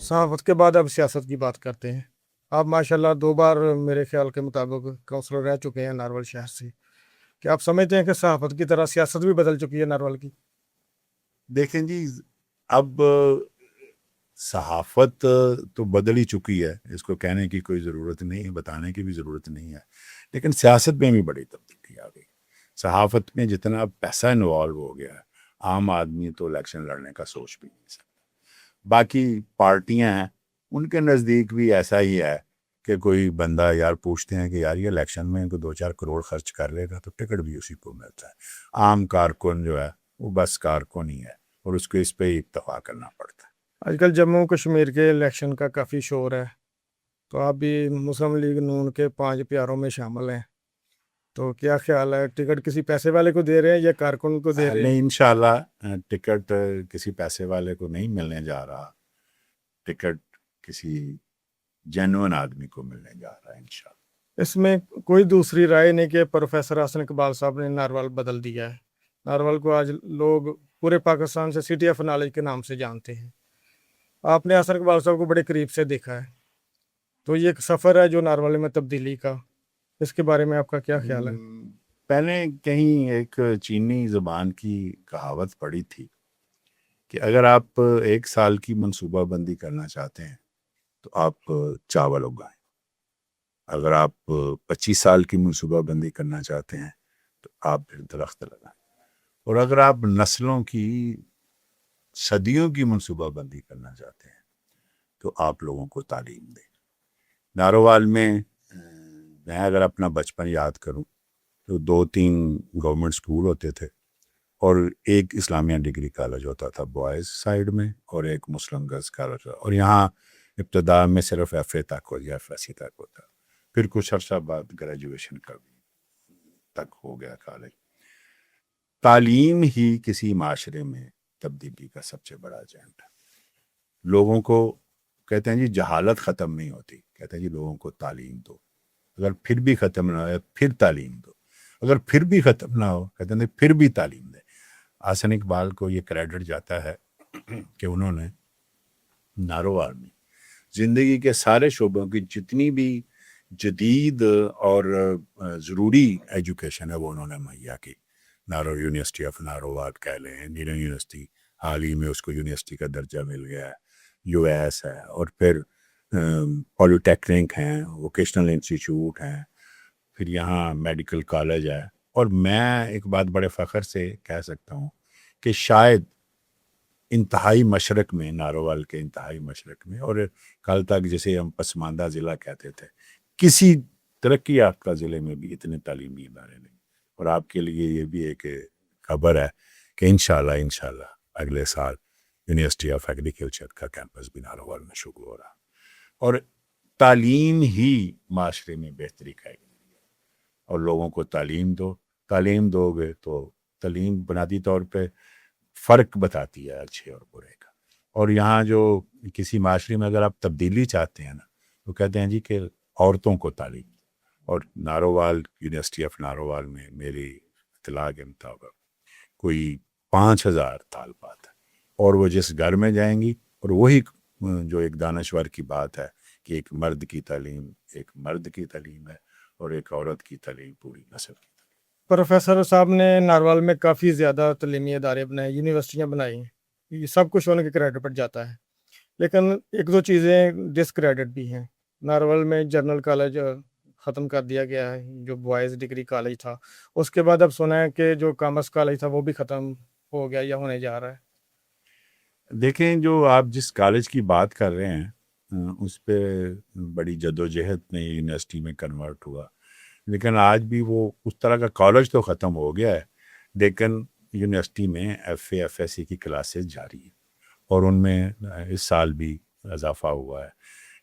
صحافت کے بعد اب سیاست کی بات کرتے ہیں۔ آپ ماشاءاللہ 2 بار میرے خیال کے مطابق کونسلر رہ چکے ہیں نارول شہر سے۔ کیا آپ سمجھتے ہیں کہ صحافت کی طرح سیاست بھی بدل چکی ہے نارول کی؟ دیکھیں جی، اب صحافت تو بدل ہی چکی ہے، اس کو کہنے کی کوئی ضرورت نہیں ہے، بتانے کی بھی ضرورت نہیں ہے، لیکن سیاست میں بھی بڑی تبدیلی آ گئی۔ صحافت میں جتنا پیسہ انوالو ہو گیا ہے، عام آدمی تو الیکشن لڑنے کا سوچ بھی نہیں سکتا۔ باقی پارٹیاں ہیں، ان کے نزدیک بھی ایسا ہی ہے کہ کوئی بندہ یار پوچھتے ہیں کہ یار یہ الیکشن میں کو 2-4 کروڑ خرچ کر لے گا تو ٹکٹ بھی اسی کو ملتا ہے۔ عام کارکن جو ہے وہ بس کارکن ہی ہے، اور اس کو اس پہ اکتفا کرنا پڑتا ہے۔ آج کل جموں کشمیر کے الیکشن کا کافی شور ہے، تو آپ بھی مسلم لیگ نون کے 5 پیاروں میں شامل ہیں، تو کیا خیال ہے، ٹکٹ کسی پیسے والے کو دے رہے ہیں یا کارکن کو دے رہے ہیں؟ نہیں، انشاءاللہ ٹکٹ کسی پیسے والے کو نہیں ملنے جا رہا، ٹکٹ کسی جینوئن آدمی کو ملنے جا رہا ہے انشاءاللہ۔ اس میں کوئی دوسری رائے نہیں کہ پروفیسر حسن اقبال صاحب نے نارول بدل دیا ہے۔ نارول کو آج لوگ پورے پاکستان سے سٹی آف نالج کے نام سے جانتے ہیں۔ آپ نے حسن اقبال صاحب کو بڑے قریب سے دیکھا ہے، تو یہ ایک سفر ہے جو نارول میں تبدیلی کا، اس کے بارے میں آپ کا کیا خیال ہے؟ پہلے کہیں ایک چینی زبان کی کہاوت پڑھی تھی کہ اگر آپ 1 سال کی منصوبہ بندی کرنا چاہتے ہیں تو آپ چاول اگائیں، اگر آپ 25 سال کی منصوبہ بندی کرنا چاہتے ہیں تو آپ پھر درخت لگائیں، اور اگر آپ نسلوں کی صدیوں کی منصوبہ بندی کرنا چاہتے ہیں تو آپ لوگوں کو تعلیم دیں۔ نارووال میں میں اگر اپنا بچپن یاد کروں تو 2-3 گورنمنٹ سکول ہوتے تھے، اور ایک اسلامیہ ڈگری کالج ہوتا تھا بوائز سائڈ میں، اور ایک مسلم گرلز کالج، اور یہاں ابتدا میں صرف ایف اے تک ہو یا ایف ایس سی تک ہوتا، پھر کچھ عرصہ بعد گریجویشن کا بھی تک ہو گیا کالج۔ تعلیم ہی کسی معاشرے میں تبدیلی کا سب سے بڑا ایجنٹ ہے۔ لوگوں کو کہتے ہیں جی جہالت ختم نہیں ہوتی، کہتے ہیں جی لوگوں کو تعلیم دو، اگر پھر بھی ختم نہ ہو پھر تعلیم دو، اگر پھر بھی ختم نہ ہو کہتے ہیں پھر بھی تعلیم دیں۔ حسن اقبال کو یہ کریڈٹ جاتا ہے کہ انہوں نے نارووال میں زندگی کے سارے شعبوں کی جتنی بھی جدید اور ضروری ایجوکیشن ہے وہ انہوں نے مہیا کی۔ یونیورسٹی آف نارووال کہہ لیں، نیلم یونیورسٹی، حال ہی میں اس کو یونیورسٹی کا درجہ مل گیا ہے، یو ایس ہے، اور پھر پولی ٹیکنک ہیں، ووکیشنل انسٹیٹیوٹ ہیں، پھر یہاں میڈیکل کالج ہے۔ اور میں ایک بات بڑے فخر سے کہہ سکتا ہوں کہ شاید انتہائی مشرق میں، نارووال کے انتہائی مشرق میں، اور کل تک جسے ہم پسماندہ ضلع کہتے تھے، کسی ترقی یافتہ ضلع میں بھی اتنے تعلیمی ادارے نہیں۔ اور آپ کے لیے یہ بھی ایک خبر ہے کہ انشاءاللہ اگلے سال یونیورسٹی آف ایگریکلچر کا کیمپس بھی نارووال میں شروع ہو رہا، اور تعلیم ہی معاشرے میں بہتری کا ایک ذریعہ ہے۔ اور لوگوں کو تعلیم دو گے تو تعلیم بنیادی طور پہ فرق بتاتی ہے اچھے اور برے کا۔ اور یہاں جو کسی معاشرے میں اگر آپ تبدیلی چاہتے ہیں نا تو کہتے ہیں جی کہ عورتوں کو تعلیم، اور نارووال یونیورسٹی آف نارووال میں میری اطلاع کے مطابق کوئی 5,000 طالبات ہیں، اور وہ جس گھر میں جائیں گی، اور وہی جو ایک دانشور کی بات ہے کہ ایک مرد کی تعلیم ہے اور ایک عورت کی تعلیم پوری نسل کی۔ پروفیسر صاحب نے نارول میں کافی زیادہ تعلیمی ادارے بنائے، یونیورسٹیاں بنائی ہیں، یہ سب کچھ ان کے کریڈٹ پر جاتا ہے، لیکن ایک دو چیزیں ڈسکریڈٹ بھی ہیں۔ نارول میں جنرل کالج ختم کر دیا گیا ہے، جو بوائز ڈگری کالج تھا، اس کے بعد اب سنا ہے کہ جو کامرس کالج تھا وہ بھی ختم ہو گیا یا ہونے جا رہا ہے۔ دیکھیں، جو آپ جس کالج کی بات کر رہے ہیں اس پہ بڑی جدوجہد میں یونیورسٹی میں کنورٹ ہوا، لیکن آج بھی وہ اس طرح کا کالج تو ختم ہو گیا ہے، لیکن یونیورسٹی میں F A F S C کی کلاسز جاری ہیں، اور ان میں اس سال بھی اضافہ ہوا ہے۔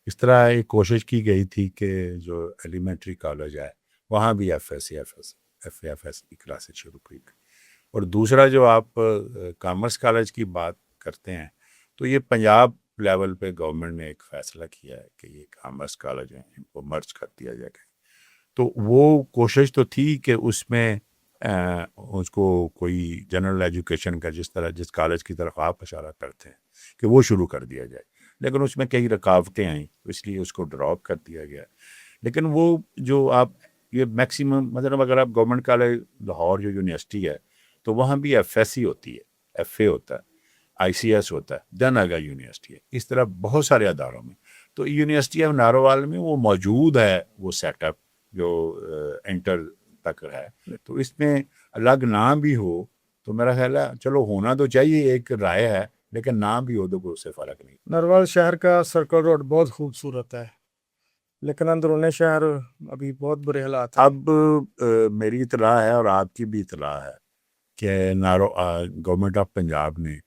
اس طرح ایک کوشش کی گئی تھی کہ جو ایلیمنٹری کالج ہے وہاں بھی F S C F A F S C کی کلاسز شروع کی گئی۔ اور دوسرا جو آپ کامرس کالج کی بات کرتے ہیں تو یہ پنجاب لیول پہ گورنمنٹ نے ایک فیصلہ کیا ہے کہ یہ کامرس کالج ہیں ان کو مرج کر دیا جائے گا۔ تو وہ کوشش تو تھی کہ اس میں اس کو کوئی جنرل ایجوکیشن کا جس کالج کی طرف آپ اشارہ کرتے ہیں کہ وہ شروع کر دیا جائے، لیکن اس میں کئی رکاوٹیں آئیں اس لیے اس کو ڈراپ کر دیا گیا. لیکن وہ جو آپ یہ میکسیمم مطلب اگر آپ گورنمنٹ کالج لاہور جو یونیورسٹی ہے تو وہاں بھی ایف ایس سی ہوتی ہے, ایف اے ہوتا ہے, آئی سی ایس ہوتا ہے, دین آگا یونیورسٹی ہے. اس طرح بہت سارے اداروں میں تو یونیورسٹی آف نارووال میں وہ موجود ہے, وہ سیٹ اپ جو انٹر تک ہے. تو اس میں الگ نام بھی ہو تو میرا خیال ہے چلو ہونا تو چاہیے, ایک رائے ہے, لیکن نام بھی ہو تو کوئی اس سے فرق نہیں. نروال شہر کا سرکل روڈ بہت خوبصورت ہے, لیکن اندرون شہر ابھی بہت برے حالات ہیں. اب میری اطلاع ہے اور آپ کی بھی اطلاع ہے کہ گورنمنٹ آف پنجاب نے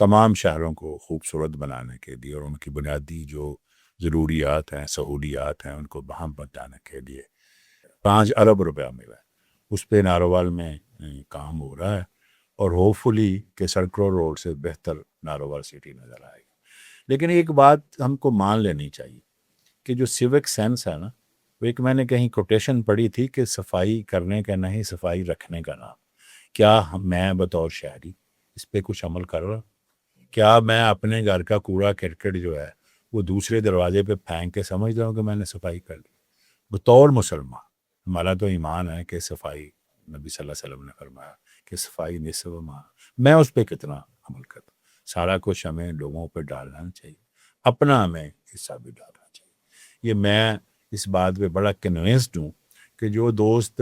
تمام شہروں کو خوبصورت بنانے کے لیے اور ان کی بنیادی جو ضروریات ہیں, سہولیات ہیں, ان کو بہم پہنچانے کے لیے 5 ارب روپیہ ملا ہے. اس پہ نارووال میں کام ہو رہا ہے اور ہوپ فلی کہ سرکل روڈ سے بہتر نارووال سٹی نظر آئے گی. لیکن ایک بات ہم کو مان لینی چاہیے کہ جو سیوک سینس ہے نا, وہ ایک میں نے کہیں کوٹیشن پڑھی تھی کہ صفائی کرنے کا نہیں, صفائی رکھنے کا نام. کیا میں بطور شہری اس پہ کچھ عمل کر رہا؟ کیا میں اپنے گھر کا کوڑا کرکٹ جو ہے وہ دوسرے دروازے پہ پھینک کے سمجھ رہا ہوں کہ میں نے صفائی کر لی؟ بطور مسلمان ہمارا تو ایمان ہے کہ صفائی, نبی صلی اللہ علیہ وسلم نے فرمایا کہ صفائی نصف ایمان. میں اس پہ کتنا عمل کرتا ہوں؟ سارا کچھ ہمیں لوگوں پہ ڈالنا چاہیے, اپنا ہمیں حصہ بھی ڈالنا چاہیے. یہ میں اس بات پہ بڑا کنوینسڈ ہوں کہ جو دوست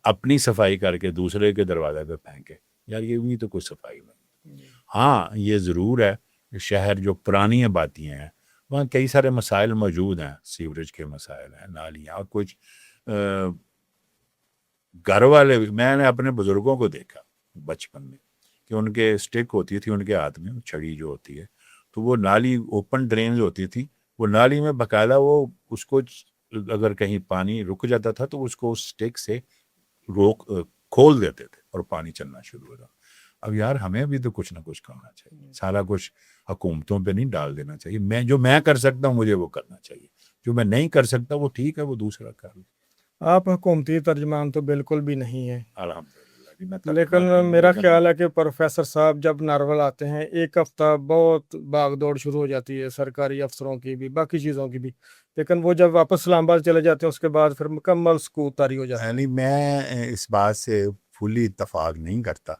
اپنی صفائی کر کے دوسرے کے دروازے پہ پھینکے, یار یہ بھی تو کوئی صفائی نہیں. ہاں یہ ضرور ہے کہ شہر جو پرانی آبادیاں ہیں وہاں کئی سارے مسائل موجود ہیں, سیوریج کے مسائل ہیں, نالیاں, اور کچھ گھر والے. میں نے اپنے بزرگوں کو دیکھا بچپن میں کہ ان کے سٹک ہوتی تھی ان کے ہاتھ میں, چھڑی جو ہوتی ہے, تو وہ نالی اوپن ڈرینز ہوتی تھی, وہ نالی میں باقاعدہ وہ اس کو اگر کہیں پانی رک جاتا تھا تو اس کو اس سٹک سے کھول دیتے تھے اور پانی چلنا شروع ہو جاتا. اب یار ہمیں بھی تو کچھ نہ کچھ کرنا چاہیے, سارا کچھ حکومتوں پہ نہیں ڈال دینا چاہیے. جو میں کر سکتا ہوں مجھے وہ کرنا چاہیے, جو میں نہیں کر سکتا وہ ٹھیک ہے, وہ دوسرا کر لے. آپ حکومتی ترجمان تو بالکل بھی نہیں ہیں, الحمدللہ جی, میں لیکن میرا خیال ہے کہ پروفیسر صاحب جب ناروال آتے ہیں ایک ہفتہ بہت بھاگ دوڑ شروع ہو جاتی ہے, سرکاری افسروں کی بھی, باقی چیزوں کی بھی, لیکن وہ جب واپس اسلام آباد چلے جاتے ہیں اس کے بعد پھر مکمل سکوت طاری ہو جاتا ہے. یعنی میں اس بات سے فلی اتفاق نہیں کرتا.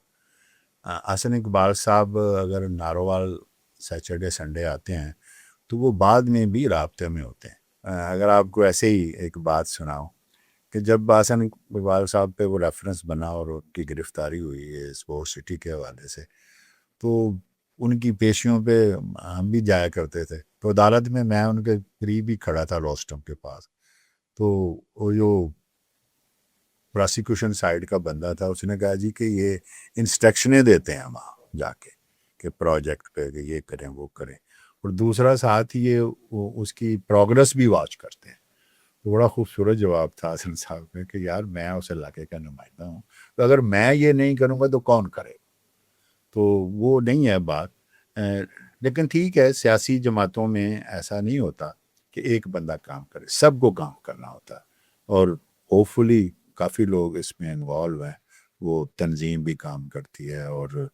حسن اقبال صاحب اگر نارووال سیٹرڈے سنڈے آتے ہیں تو وہ بعد میں بھی رابطے میں ہوتے ہیں. اگر آپ کو ایسے ہی ایک بات سناؤں کہ جب حسن اقبال صاحب پہ وہ ریفرنس بنا اور ان کی گرفتاری ہوئی ہے اسپورٹ سٹی کے حوالے سے, تو ان کی پیشیوں پہ ہم بھی جایا کرتے تھے. تو عدالت میں ان کے قریب ہی کھڑا تھا روسٹم کے پاس. تو وہ جو پراسیکیوشن سائڈ کا بندہ تھا اس نے کہا جی کہ یہ انسٹرکشنیں دیتے ہیں وہاں جا کے کہ پروجیکٹ پہ کہ یہ کریں وہ کریں, اور دوسرا ساتھ یہ اس کی پروگرس بھی واچ کرتے ہیں. تو بڑا خوبصورت جواب تھا حسن صاحب کا کہ یار میں اس علاقے کا نمائندہ ہوں, تو اگر میں یہ نہیں کروں گا تو کون کرے. تو وہ نہیں ہے بات. لیکن ٹھیک ہے, سیاسی جماعتوں میں ایسا نہیں ہوتا کہ ایک بندہ کام کرے, سب کو کام کرنا ہوتا ہے. اور ہوپ فلی کافی لوگ اس میں انوالو ہیں, وہ تنظیم بھی کام کرتی ہے اور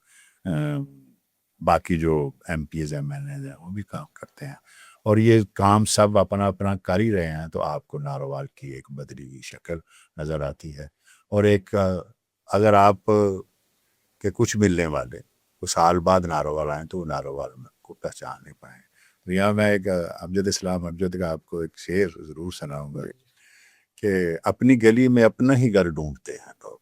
باقی جو M Ps M N As ہیں وہ بھی کام کرتے ہیں, اور یہ کام سب اپنا اپنا کر ہی رہے ہیں. تو آپ کو نارووال کی ایک بدلی ہوئی شکل نظر آتی ہے. اور ایک اگر آپ کے کچھ ملنے والے وہ سال بعد نارووال آئیں تو وہ نارووال کو پہچان نہیں پائیں. تو یہاں میں ایک امجد اسلام امجد کا آپ کو ایک شعر ضرور سناؤں گا کہ اپنی گلی میں اپنا ہی گھر ڈھونڈتے ہیں تو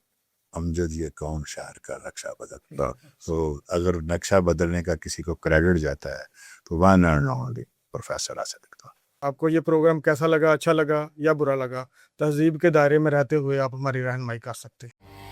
امجد یہ کون شہر کا نقشہ بدلتا. تو اگر نقشہ بدلنے کا کسی کو کریڈٹ جاتا ہے تو ون اینڈ اونلی پروفیسر حسن اقبال. آپ کو یہ پروگرام کیسا لگا, اچھا لگا یا برا لگا, تہذیب کے دائرے میں رہتے ہوئے آپ ہماری رہنمائی کر سکتے ہیں.